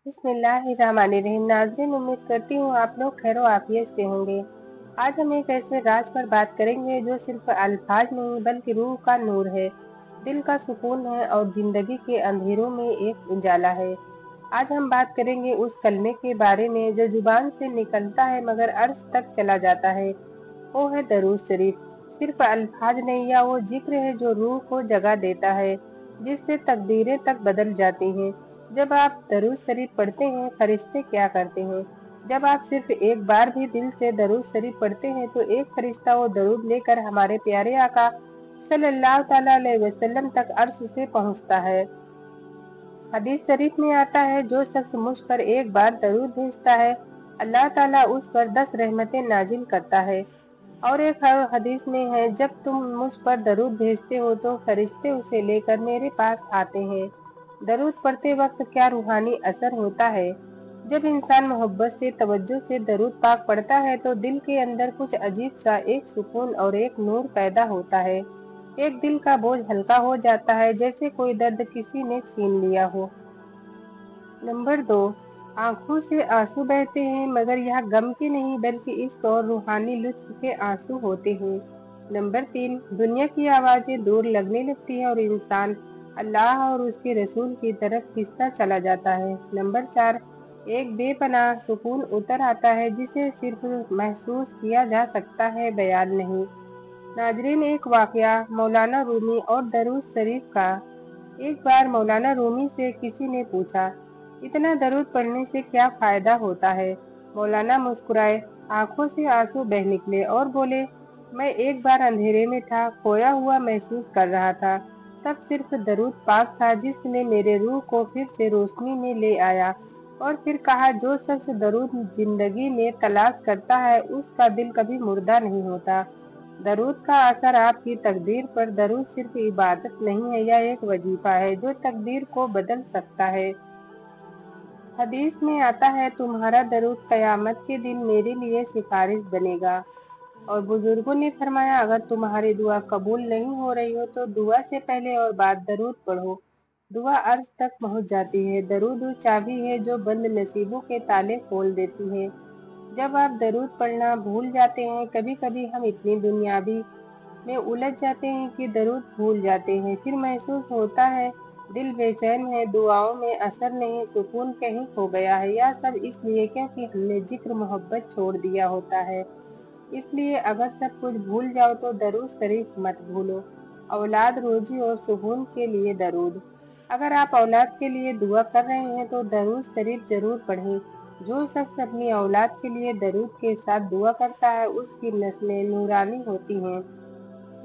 बिस्मिल्लाहिर्रहमानिर्रहीम। नाज़रीन, उम्मीद करती हूँ आप लोग खैर आफियत से होंगे। आज हम एक ऐसे राज पर बात करेंगे जो सिर्फ अल्फाज नहीं बल्कि रूह का नूर है, दिल का सुकून है और जिंदगी के अंधेरों में एक उजाला है। आज हम बात करेंगे उस कलमे के बारे में जो जुबान से निकलता है मगर अर्श तक चला जाता है। वो है दरूद शरीफ। सिर्फ अल्फाज नहीं, या वो जिक्र है जो रूह को जगा देता है, जिससे तकदीरें तक बदल जाती हैं। जब आप दरूद शरीफ पढ़ते हैं, फरिश्ते क्या करते हैं? जब आप सिर्फ एक बार भी दिल से दरूद शरीफ पढ़ते हैं तो एक फरिश्ता वो दरूद लेकर हमारे प्यारे आका सल्लल्लाहु ताला अलैहि वसल्लम तक अर्श से पहुंचता है। हदीस शरीफ में आता है, जो शख्स मुझ पर एक बार दरूद भेजता है, अल्लाह ताला उस पर 10 रहमतें नाजिल करता है। और एक हदीस में है, जब तुम मुझ पर दरूद भेजते हो तो फरिश्ते उसे लेकर मेरे पास आते हैं। दरूद पढ़ते वक्त क्या रूहानी असर होता है। जब इंसान मोहब्बत से तवज्जो से दरूद पाक पढ़ता है तो दिल के अंदर कुछ अजीब सा एक सुकून और एक नूर पैदा होता है। एक दिल का बोझ हल्का हो जाता है, जैसे कोई दर्द किसी ने छीन लिया हो। नंबर 2, आंखों से आंसू बहते हैं मगर यह गम के नहीं बल्कि इश्क और रूहानी लुत्फ के आंसू होते हैं। नंबर 3, दुनिया की आवाजें दूर लगने लगती है और इंसान अल्लाह और उसके रसूल की तरफ खिंचता चला जाता है। नंबर 4, एक बेपनाह सुकून उतर आता है जिसे सिर्फ महसूस किया जा सकता है, बयान नहीं। नाजरीन, एक वाकया मौलाना रूमी और दरूद शरीफ का। एक बार मौलाना रूमी से किसी ने पूछा, इतना दरूद पढ़ने से क्या फायदा होता है? मौलाना मुस्कुराए, आंखों से आंसू बह निकले और बोले, मैं एक बार अंधेरे में था, खोया हुआ महसूस कर रहा था। तब सिर्फ दरूद पाक था जिसने मेरे रूह को फिर से रोशनी में ले आया। और फिर कहा, जो शख्स दरूद जिंदगी में तलाश करता है उसका दिल कभी मुर्दा नहीं होता। दरूद का असर आपकी तकदीर पर। दरूद सिर्फ इबादत नहीं है, यह एक वजीफा है जो तकदीर को बदल सकता है। हदीस में आता है, तुम्हारा दरूद कयामत के दिन मेरे लिए सिफारिश बनेगा। और बुजुर्गों ने फरमाया, अगर तुम्हारी दुआ कबूल नहीं हो रही हो तो दुआ से पहले और बाद दरूद पढ़ो, दुआ अर्श तक पहुंच जाती है। दरूद वो चाबी है जो बंद नसीबों के ताले खोल देती है। जब आप दरूद पढ़ना भूल जाते हैं, कभी कभी हम इतनी दुनियावी में उलझ जाते हैं कि दरूद भूल जाते हैं। फिर महसूस होता है दिल बेचैन है, दुआओं में असर नहीं, सुकून कहीं खो गया है। यह सब इसलिए क्योंकि हमने जिक्र मोहब्बत छोड़ दिया होता है। इसलिए अगर सब कुछ भूल जाओ तो दरूद शरीफ मत भूलो। औलाद, रोजी और सुकून के लिए दरूद। अगर आप औलाद के लिए दुआ कर रहे हैं तो दरूद शरीफ जरूर पढ़ें। जो शख्स अपनी औलाद के लिए दरूद के साथ दुआ करता है उसकी नस्लें नूरानी होती हैं।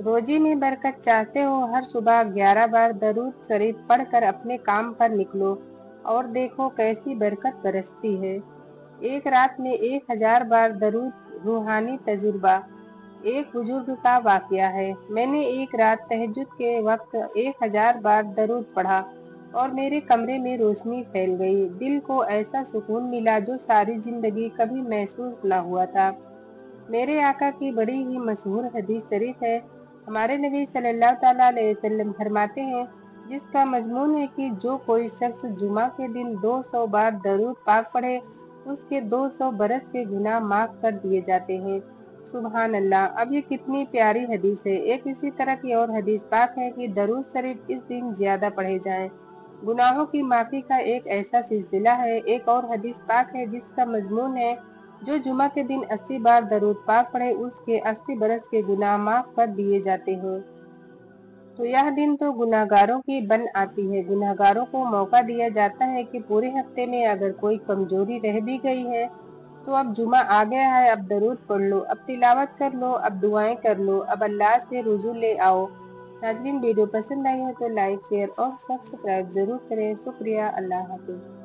रोजी में बरकत चाहते हो, हर सुबह 11 बार दरूद शरीफ पढ़कर अपने काम पर निकलो और देखो कैसी बरकत बरसती है। एक रात में 1000 बार दरूद रूहानी तजुर्बा। एक बुजुर्ग का वाकया है, मैंने एक रात तहज्जुद के वक्त 1000 बार दरूद पढ़ा और मेरे कमरे में रोशनी फैल गई। दिल को ऐसा सुकून मिला जो सारी जिंदगी कभी महसूस न हुआ था। मेरे आका की बड़ी ही मशहूर हदीस शरीफ है। हमारे नबी सल्लल्लाहु ताला अलैहि वसल्लम फरमाते हैं, जिसका मजमून है कि जो कोई शख्स जुमा के दिन 200 बार दरूद पाक पढ़े, उसके 200 बरस के गुनाह माफ कर दिए जाते हैं। सुभान अल्लाह। अब ये कितनी प्यारी हदीस है। एक इसी तरह की और हदीस पाक है कि दरूद शरीफ इस दिन ज्यादा पढ़े जाएं, गुनाहों की माफी का एक ऐसा सिलसिला है। एक और हदीस पाक है जिसका मजमून है, जो जुमा के दिन 80 बार दरूद पाक पढ़े उसके 80 बरस के गुनाह माफ कर दिए जाते हैं। तो यह दिन तो गुनाहगारों की बन आती है। गुनाहगारों को मौका दिया जाता है कि पूरे हफ्ते में अगर कोई कमजोरी रह भी गई है तो अब जुमा आ गया है, अब दरूद पढ़ लो, अब तिलावत कर लो, अब दुआएं कर लो, अब अल्लाह से रुजू ले आओ। नाजरीन, वीडियो पसंद आई हो तो लाइक शेयर और सब्सक्राइब जरूर करें। शुक्रिया। अल्लाह हाफिज।